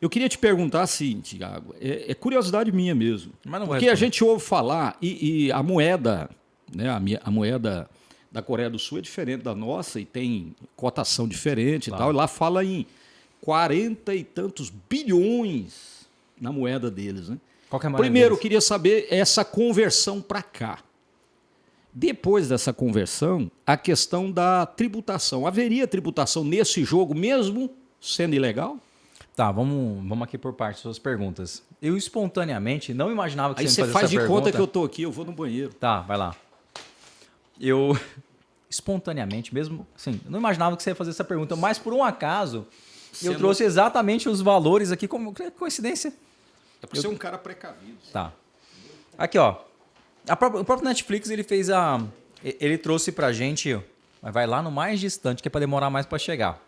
Eu queria te perguntar assim, Thiago, é curiosidade minha mesmo. Mas não vou Porque a responder. gente ouve falar, e a moeda, né, a moeda da Coreia do Sul é diferente da nossa e tem cotação diferente e Claro. tal. E lá fala em 40 e tantos bilhões na moeda deles, né? Qual que é a moeda Primeiro, eu deles? queria saber essa conversão para cá. Depois dessa conversão, a questão da tributação. Haveria tributação nesse jogo mesmo sendo ilegal? Tá, vamos aqui por partes suas perguntas. Eu espontaneamente não imaginava que Aí você você ia me faz fazer de essa conta pergunta. que eu tô aqui, eu vou no banheiro. Tá, vai lá. Eu espontaneamente mesmo, assim, eu não imaginava que você ia fazer essa pergunta, mas por um acaso eu Sendo- trouxe exatamente os valores aqui como coincidência. É porque você é um cara precavido. Tá. Aqui, ó. O próprio Netflix, ele trouxe pra gente, mas vai lá no mais distante, que é pra demorar mais pra chegar.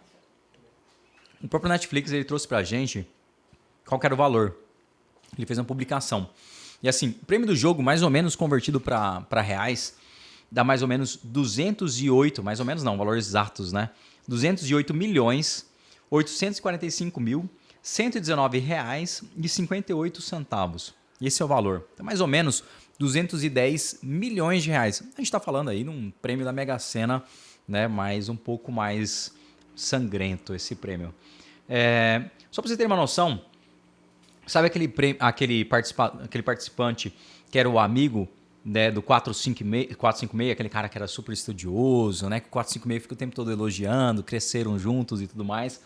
O próprio Netflix, ele trouxe pra gente qual que era o valor. Ele fez uma publicação. E assim, o prêmio do jogo, mais ou menos convertido pra reais, dá mais ou menos 208, mais ou menos não, valores exatos, né? 208 milhões, 845 mil, 119 reais e 58 centavos. Esse é o valor. Então, mais ou menos 210 milhões de reais. A gente está falando aí num prêmio da Mega Sena, né? Mas um pouco mais sangrento esse prêmio. Só para você ter uma noção, sabe aquele participante que era o amigo, né, do 456, aquele cara que era super estudioso, né? Que o 456 fica o tempo todo elogiando, cresceram juntos e tudo mais.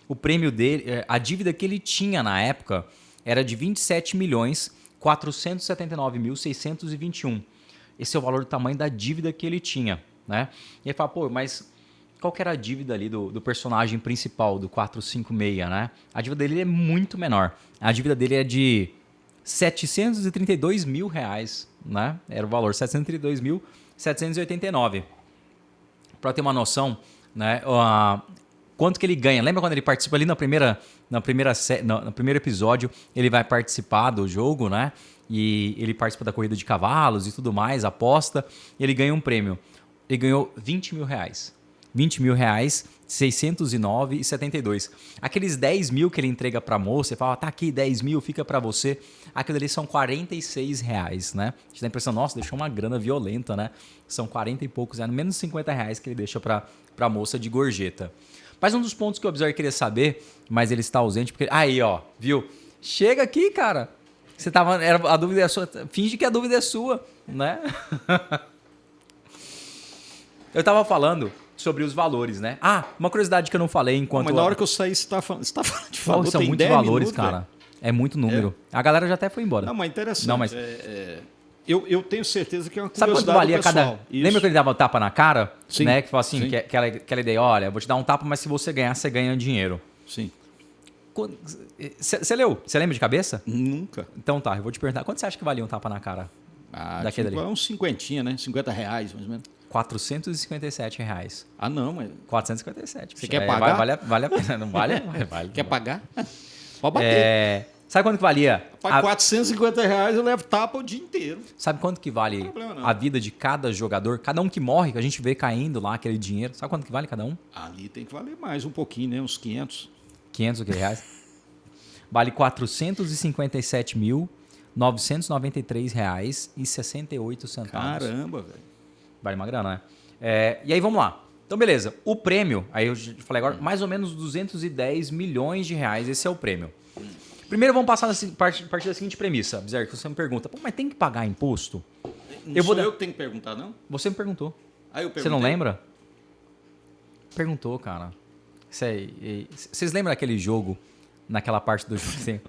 O prêmio dele, a dívida que ele tinha na época era de 27 milhões 479.621. Esse é o valor do tamanho da dívida que ele tinha, né? E ele fala, pô, mas qual que era a dívida ali do personagem principal, do 456, né? A dívida dele é muito menor. A dívida dele é de 732 mil reais, né? Era o valor, 732.789. Para ter uma noção, né? Quanto que ele ganha? Lembra quando ele participa ali no primeiro episódio, ele vai participar do jogo, né? E ele participa da corrida de cavalos e tudo mais, aposta, e ele ganha um prêmio. Ele ganhou 20 mil reais. 20 mil reais, 609,72. Aqueles 10 mil que ele entrega para a moça, ele fala, tá aqui 10 mil, fica para você. Aquilo ali são 46 reais, né? A gente dá a impressão, nossa, deixou uma grana violenta, né? São 40 e poucos reais, menos 50 reais que ele deixa para a moça de gorjeta. Mas um dos pontos que o Observer queria saber, mas ele está ausente, porque... Aí, ó, viu? Chega aqui, cara. Você tava... A dúvida é sua. Finge que a dúvida é sua, né? Eu tava falando sobre os valores, né? Ah, uma curiosidade que eu não falei enquanto... Mas na hora que eu saí, você tá falando de valor, são tem muitos 10 valores, minutos, cara. velho. É muito número. A galera já até foi embora. Não, mas interessante. Não, mas- Eu tenho certeza que é uma Sabe curiosidade quanto valia do pessoal. cada... Isso. Lembra que ele dava tapa na cara? Sim, Né? Que falou assim, sim. que aquela ideia, olha, eu vou te dar um tapa, mas se você ganhar, você ganha dinheiro. Sim. Você leu? Você lembra de cabeça? Nunca. Então tá, eu vou te perguntar. Quanto você acha que valia um tapa na cara? Daquele Tipo, ali. é uns 50, né? 50 reais, mais ou menos. 457 reais. Ah, não, mas... 457. Você quer pagar? Vale a pena, não vale? Vale. Quer pagar? Pode bater. Sabe quanto que valia? Para 450 reais eu levo tapa o dia inteiro. Sabe quanto que vale problema não. a vida de cada jogador? Cada um que morre, que a gente vê caindo lá aquele dinheiro. Sabe quanto que vale cada um? Ali tem que valer mais um pouquinho, né? Uns 500. 500 reais. Vale 457.993 reais e 68 centavos. Caramba, velho. Vale uma grana, né? E aí vamos lá. Então, beleza. O prêmio, aí eu falei agora, mais ou menos 210 milhões de reais. Esse é o prêmio. Primeiro vamos passar a partir da seguinte premissa, Bezerra, que você me pergunta, pô, mas tem que pagar imposto? Não Eu vou sou dar- eu que tenho que perguntar, não? Você me perguntou. Aí eu Você não perguntei. lembra? Perguntou, cara. Vocês lembram daquele jogo, naquela parte do jogo assim,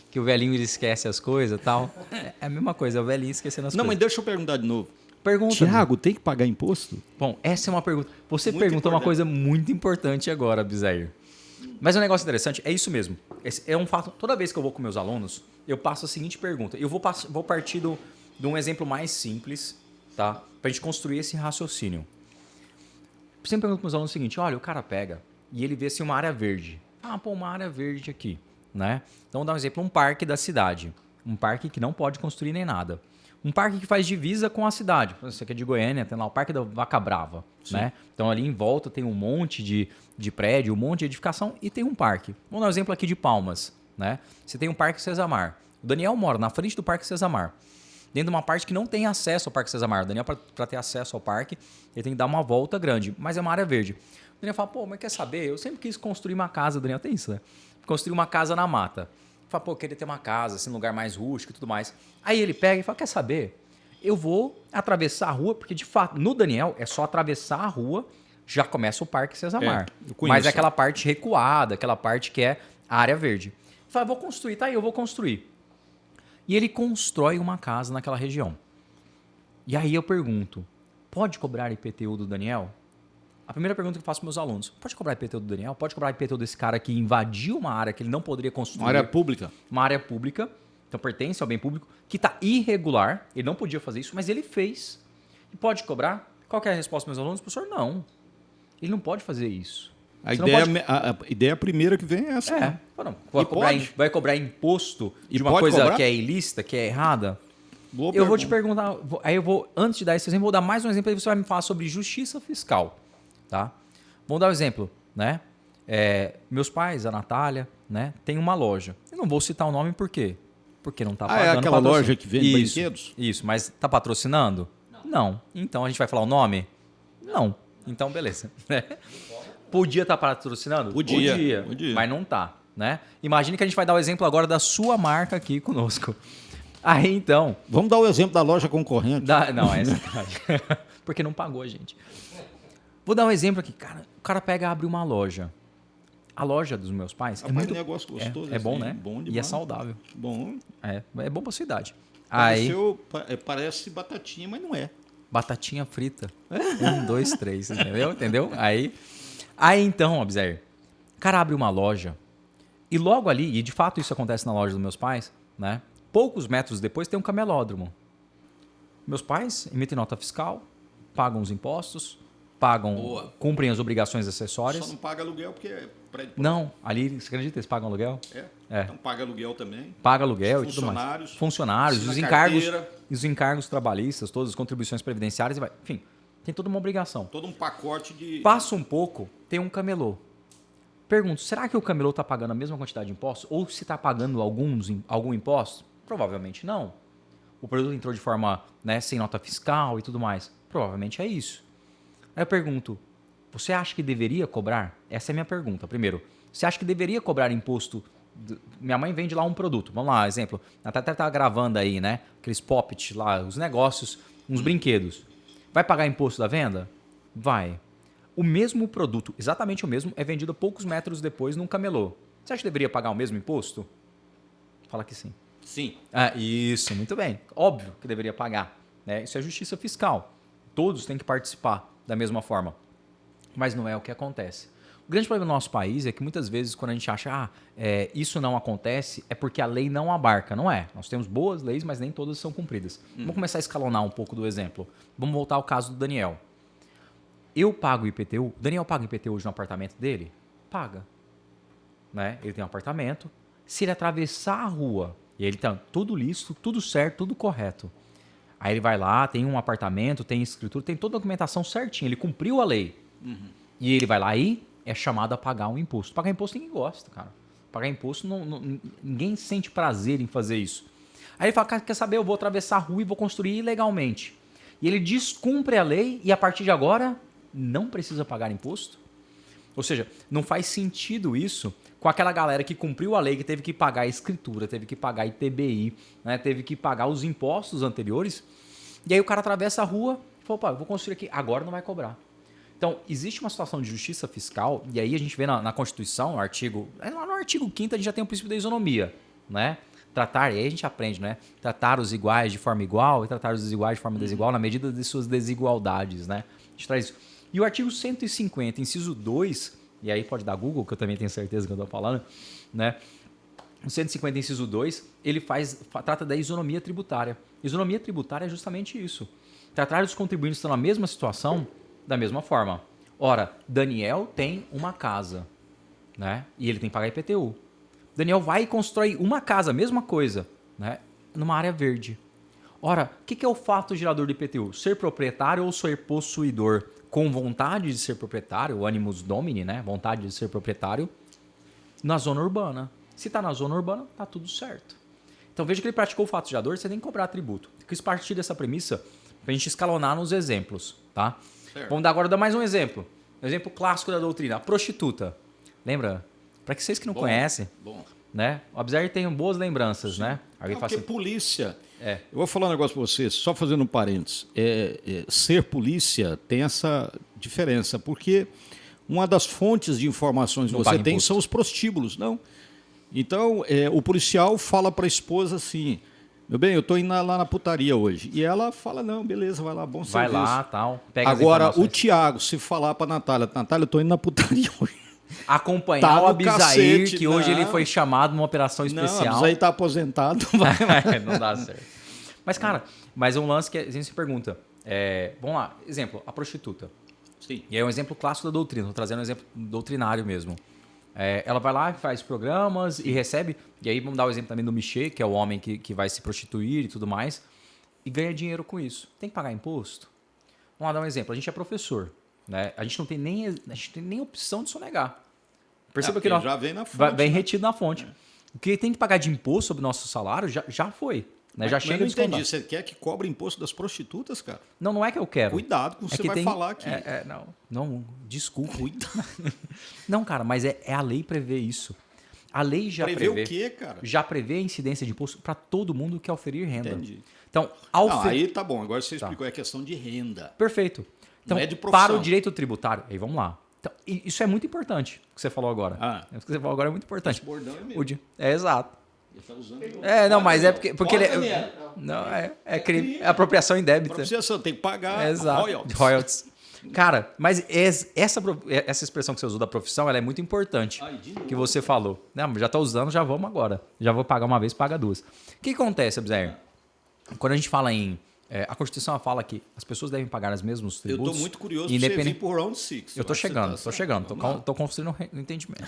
que o velhinho ele esquece as coisas e tal? É a mesma coisa, é o velhinho esquecendo as Não, mas coisas. deixa eu perguntar de novo. Pergunta. Tiago, tem que pagar imposto? Bom, essa é uma pergunta. Você Muito perguntou uma importante. coisa muito importante agora, Bizair. Mas um negócio interessante, é isso mesmo. Esse é um fato. Toda vez que eu vou com meus alunos, eu passo a seguinte pergunta. Eu vou partir de um exemplo mais simples, tá? Pra gente construir esse raciocínio. Sempre pergunto para meus alunos o seguinte: olha, o cara pega e ele vê assim uma área verde. Ah, pô, uma área verde aqui, né? Então, vou dar um exemplo: um parque da cidade. Um parque que não pode construir nem nada. Um parque que faz divisa com a cidade. Você que é de Goiânia, tem lá o Parque da Vaca Brava, né? Então, ali em volta tem um monte de prédio, um monte de edificação e tem um parque. Vamos dar um exemplo aqui de Palmas, né? Você tem um Parque Sazamar. O Daniel mora na frente do Parque Sazamar, dentro de uma parte que não tem acesso ao Parque Sazamar. O Daniel, para ter acesso ao parque, ele tem que dar uma volta grande, mas é uma área verde. O Daniel fala, pô, mas quer saber? Eu sempre quis construir uma casa, o Daniel tem isso, né? Construir uma casa na mata. Fala, pô, eu queria ter uma casa, assim, um lugar mais rústico e tudo mais. Aí ele pega e fala, quer saber? Eu vou atravessar a rua, porque de fato, no Daniel, é só atravessar a rua, já começa o Parque Sazamar. Mas é aquela parte recuada, aquela parte que é a área verde. Fala, vou construir, tá aí, eu vou construir. E ele constrói uma casa naquela região. E aí eu pergunto, pode cobrar IPTU do Daniel? A primeira pergunta que eu faço para meus alunos, pode cobrar IPTU do Daniel? Pode cobrar IPTU desse cara que invadiu uma área que ele não poderia construir? Uma área pública. Uma área pública, então pertence ao bem público, que está irregular, ele não podia fazer isso, mas ele fez. E pode cobrar? Qual que é a resposta dos meus alunos? Professor, não. Ele não pode fazer isso. A ideia primeira que vem é essa. É. Não. Vai cobrar imposto de uma pode coisa cobrar? que é ilícita, que é errada? Boa Eu vou pergunta. te perguntar, aí eu vou, antes de dar esse exemplo, vou dar mais um exemplo, aí você vai me falar sobre justiça fiscal, tá? Vamos dar um exemplo, né? Meus pais, a Natália, né, tem uma loja. Eu não vou citar o nome por quê? Porque não está pagando é aquela patrocínio. loja que vende Isso, brinquedos? Isso, mas está patrocinando? Não. Então a gente vai falar o nome? Não. Então beleza. Podia estar patrocinando? Podia. Mas não tá, né? Imagine que a gente vai dar o exemplo agora da sua marca aqui conosco. Aí então... Vamos dar o exemplo da loja concorrente. Não, é verdade. Porque não pagou a gente. Vou dar um exemplo aqui. Cara, o cara pega e abre uma loja. A loja dos meus pais é muito negócio gostoso. É bom, né? Bom e é saudável. Bom. É bom pra sua idade. Parece batatinha, mas não é. Batatinha frita. 1, 2, 3, entendeu? Aí então, observe. O cara abre uma loja e logo ali, e de fato isso acontece na loja dos meus pais, né? Poucos metros depois tem um camelódromo. Meus pais emitem nota fiscal, pagam os impostos, cumprem as obrigações acessórias. Só não paga aluguel porque é prédio. Não, ali, você acredita, eles pagam aluguel? Então paga aluguel também. Paga aluguel e tudo mais. Funcionários, os encargos trabalhistas, todas as contribuições previdenciárias, enfim, tem toda uma obrigação. Todo um pacote de... Passa um pouco, tem um camelô. Pergunto, será que o camelô está pagando a mesma quantidade de impostos? Ou se está pagando algum imposto? Provavelmente não. O produto entrou de forma, né, sem nota fiscal e tudo mais. Provavelmente é isso. Aí eu pergunto, você acha que deveria cobrar? Essa é a minha pergunta. Primeiro, você acha que deveria cobrar imposto? Minha mãe vende lá um produto. Vamos lá, exemplo. A Tata está gravando aí, né? Aqueles pop-it lá, os negócios, uns brinquedos. Vai pagar imposto da venda? Vai. O mesmo produto, exatamente o mesmo, é vendido poucos metros depois num camelô. Você acha que deveria pagar o mesmo imposto? Fala que sim. Sim. Isso, muito bem. Óbvio que deveria pagar, né? Isso é justiça fiscal. Todos têm que participar da mesma forma. Mas não é o que acontece. O grande problema do nosso país é que muitas vezes quando a gente acha isso não acontece, é porque a lei não abarca. Não é. Nós temos boas leis, mas nem todas são cumpridas. Vamos começar a escalonar um pouco do exemplo. Vamos voltar ao caso do Daniel. Eu pago IPTU. O Daniel paga IPTU hoje no apartamento dele? Paga. Né? Ele tem um apartamento. Se ele atravessar a rua e ele tá tudo lícito, tudo certo, tudo correto. Aí ele vai lá, tem um apartamento, tem escritura, tem toda a documentação certinha. Ele cumpriu a lei. E ele vai lá e é chamado a pagar um imposto. Pagar imposto ninguém gosta, cara. Pagar imposto, ninguém sente prazer em fazer isso. Aí ele fala, quer saber, eu vou atravessar a rua e vou construir ilegalmente. E ele descumpre a lei e a partir de agora não precisa pagar imposto. Ou seja, não faz sentido isso com aquela galera que cumpriu a lei, que teve que pagar a escritura, teve que pagar ITBI, né, teve que pagar os impostos anteriores. E aí o cara atravessa a rua e fala, eu vou construir aqui, agora não vai cobrar. Então, existe uma situação de justiça fiscal, e aí a gente vê na Constituição, lá no artigo 5º, a gente já tem o princípio da isonomia, né? Tratar, e aí a gente aprende, né? Tratar os iguais de forma igual e tratar os desiguais de forma desigual na medida de suas desigualdades, né? A gente traz isso. E o artigo 150, inciso 2, e aí pode dar Google, que eu também tenho certeza que eu estou falando, né? O 150, inciso 2, ele trata da isonomia tributária. Isonomia tributária é justamente isso. Tratar os contribuintes que estão na mesma situação da mesma forma. Ora, Daniel tem uma casa, né? E ele tem que pagar IPTU. Daniel vai e constrói uma casa, mesma coisa, né? Numa área verde. Ora, o que é o fato gerador do IPTU? Ser proprietário ou ser possuidor com vontade de ser proprietário, o animus domini, né? Vontade de ser proprietário, na zona urbana. Se está na zona urbana, tá tudo certo. Então veja que ele praticou o fato gerador, você tem que cobrar tributo. Quis partir dessa premissa para a gente escalonar nos exemplos. Tá? Vamos agora dar mais um exemplo. Um exemplo clássico da doutrina. A prostituta. Lembra? Para vocês que não conhecem, né? O Abzer tem boas lembranças, né? Alguém fala assim, polícia... É. Eu vou falar um negócio para vocês, só fazendo um parênteses. Ser polícia tem essa diferença, porque uma das fontes de informações que você tem são os prostíbulos, não? Então, o policial fala para a esposa assim, meu bem, eu estou indo lá na putaria hoje. E ela fala, não, beleza, vai lá, bom serviço. Vai lá, tal. Pega agora, o Tiago, se falar para a Natália, eu estou indo na putaria hoje. Acompanhar o Abisair, que hoje ele foi chamado numa operação especial. Não, o Abisair está aposentado. Não dá certo. Mas, cara, um lance que a gente se pergunta. Vamos lá, exemplo, a prostituta. Sim. E é um exemplo clássico da doutrina, estou trazendo um exemplo doutrinário mesmo. Ela vai lá, faz programas e recebe, e aí vamos dar o exemplo também do Michê, que é o homem que vai se prostituir e tudo mais, e ganha dinheiro com isso. Tem que pagar imposto? Vamos lá dar um exemplo, a gente é professor, né? A gente não tem nem opção de sonegar. Perceba que já vem na fonte. Vem retido na fonte. O que tem que pagar de imposto sobre o nosso salário já foi. Né? Já chega mas eu não entendi. Você quer que cobre imposto das prostitutas, cara? Não é que eu quero. Cuidado com o que você vai falar aqui. Não, desculpa. Não, cara, mas a lei prevê isso. A lei já prevê o quê, cara? Já prevê a incidência de imposto para todo mundo que oferir renda. Entendi. Então, aí tá bom. Agora você explicou, é questão de renda. Perfeito. Então, não é de profissão. Para o direito tributário, aí vamos lá. Então, isso é muito importante, o que você falou agora. O que você falou agora é muito importante. Esse bordão é mesmo. Exato. Ele tá usando não, mas é porque ele não, é crime. É apropriação indébita. Apropriação, tem que pagar royalties. Cara, mas essa expressão que você usou da profissão, ela é muito importante. Que você falou. Não, já estou usando, já vamos agora. Já vou pagar uma vez, paga duas. O que acontece, Abzer? Quando a gente fala em... a Constituição fala que as pessoas devem pagar os mesmos tributos. Eu estou muito curioso para você vir por Round 6. Eu estou chegando. Estou construindo um entendimento.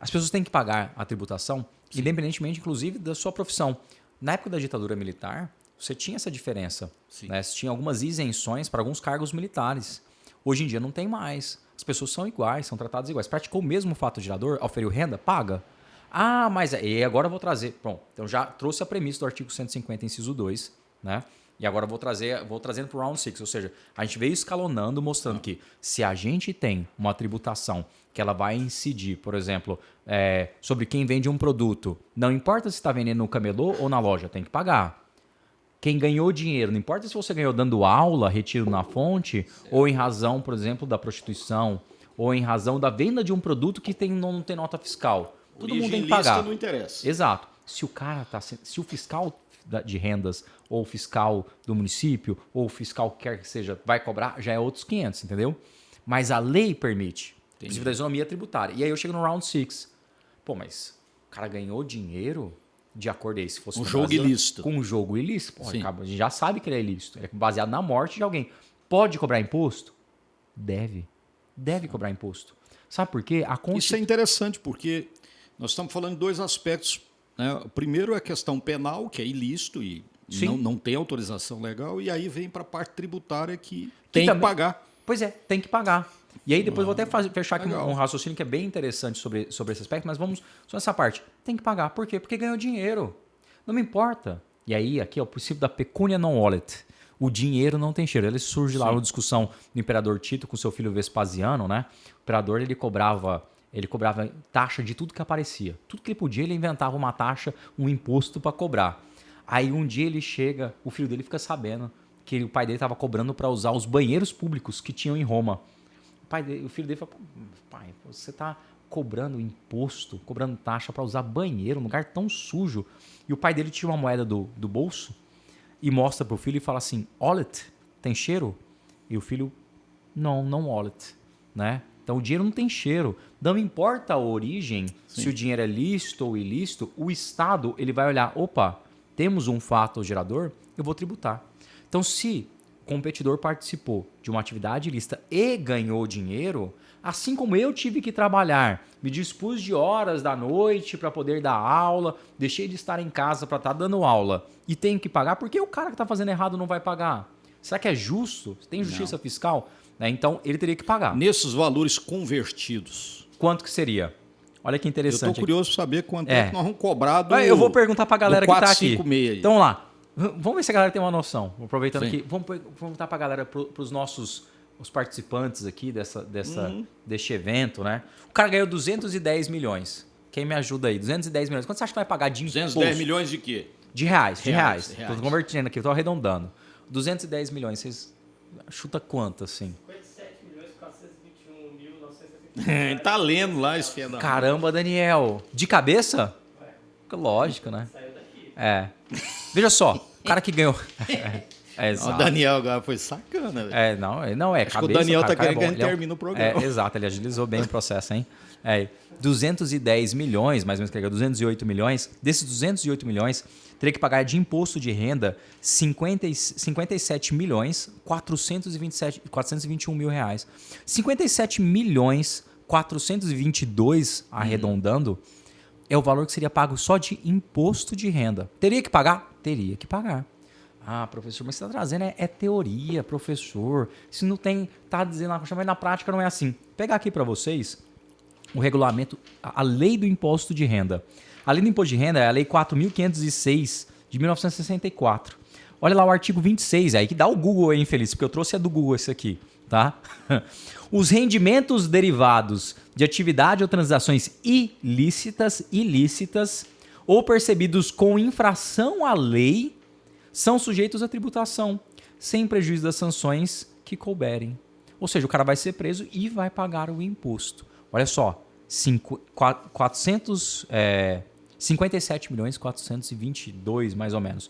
As pessoas têm que pagar a tributação, independentemente, inclusive, da sua profissão. Na época da ditadura militar, você tinha essa diferença. Né? Você tinha algumas isenções para alguns cargos militares. Hoje em dia não tem mais. As pessoas são iguais, são tratadas iguais. Praticou o mesmo fato gerador, oferiu renda, paga. Mas e agora eu vou trazer... Bom, então já trouxe a premissa do artigo 150, inciso 2, né? E agora eu vou trazendo para o Round 6. Ou seja, a gente veio escalonando, mostrando que se a gente tem uma tributação que ela vai incidir, por exemplo, sobre quem vende um produto, não importa se está vendendo no camelô ou na loja, tem que pagar. Quem ganhou dinheiro, não importa se você ganhou dando aula, retiro na fonte, ou em razão, por exemplo, da prostituição, ou em razão da venda de um produto que não tem nota fiscal. Todo mundo tem que pagar. Não interessa. Exato. Se o fiscal de rendas, ou o fiscal do município, ou o fiscal que quer que seja, vai cobrar, já é outros 500, entendeu? Mas a lei permite, inclusive da isonomia tributária. E aí eu chego no Round 6. Mas o cara ganhou dinheiro de acordo aí, se fosse um jogo ilícito. Com um jogo ilícito. A gente já sabe que ele é ilícito. Ele é baseado na morte de alguém. Pode cobrar imposto? Deve cobrar imposto. Sabe por quê? Isso é interessante, porque nós estamos falando de dois aspectos. Né? O primeiro é a questão penal, que é ilícito e não tem autorização legal, e aí vem para a parte tributária que tem que pagar. Pois é, tem que pagar. E aí depois vou até fechar aqui um raciocínio que é bem interessante sobre esse aspecto, mas vamos só nessa parte. Tem que pagar. Por quê? Porque ganhou dinheiro. Não me importa. E aí, aqui é o princípio da pecúnia non olet. O dinheiro não tem cheiro. Ele surge lá na discussão do imperador Tito com seu filho Vespasiano, né? O imperador ele cobrava taxa de tudo que aparecia. Tudo que ele podia, ele inventava uma taxa, um imposto para cobrar. Aí um dia ele chega, o filho dele fica sabendo que o pai dele estava cobrando para usar os banheiros públicos que tinham em Roma. O filho dele fala, pai, você está cobrando imposto, cobrando taxa para usar banheiro, um lugar tão sujo. E o pai dele tira uma moeda do bolso e mostra para o filho e fala assim, olet, tem cheiro? E o filho, não olet, né? Então o dinheiro não tem cheiro. Não importa a origem, se o dinheiro é lícito ou ilícito, o Estado ele vai olhar, opa, temos um fato gerador, eu vou tributar. Então se o competidor participou de uma atividade ilícita e ganhou dinheiro, assim como eu tive que trabalhar, me dispus de horas da noite para poder dar aula, deixei de estar em casa para estar dando aula e tenho que pagar, por que o cara que está fazendo errado não vai pagar? Será que é justo? Tem justiça fiscal? Então, ele teria que pagar. Nesses valores convertidos. Quanto que seria? Olha que Eu interessante. estou curioso para saber quanto é que nós vamos cobrar do. Eu vou perguntar para a galera que está aqui. 456 aí. Então vamos lá. Vamos ver se a galera tem uma noção. Aproveitando aqui, vamos perguntar para a galera, para os nossos os participantes aqui deste evento, né? O cara ganhou 210 milhões. Quem me ajuda aí? 210 milhões. Quanto você acha que vai pagar de imposto? 210 milhões de quê? De reais. Reais. Estou convertendo aqui, estou arredondando. 210 milhões, vocês chuta quanto, assim? 57.421.970. Ele tá lendo lá esse filho da... Caramba, Daniel. De cabeça? Lógico, né? Saiu daqui. Veja só, o cara que ganhou... O Daniel agora foi sacana, velho. Não é Acho cabeça. que o Daniel cara, tá querendo bom. que a gente termine o programa. Exato, ele agilizou bem o processo, hein? 210 milhões, mais ou menos que é 208 milhões. Desses 208 milhões, teria que pagar de imposto de renda 57 milhões 421 mil reais. 57 milhões 422, arredondando, é o valor que seria pago só de imposto de renda. Teria que pagar? Teria que pagar. Ah, professor, mas você está trazendo é teoria, professor. Isso não tem... Tá dizendo lá, mas na prática não é assim. Vou pegar aqui para vocês o regulamento, a lei do imposto de renda. A lei do imposto de renda é a lei 4.506 de 1964. Olha lá o artigo 26, aí que dá o Google aí, infeliz, porque eu trouxe a do Google esse aqui, tá? Os rendimentos derivados de atividade ou transações ilícitas ou percebidos com infração à lei são sujeitos à tributação, sem prejuízo das sanções que couberem. Ou seja, o cara vai ser preso e vai pagar o imposto. Olha só, 57 milhões 422, mais ou menos.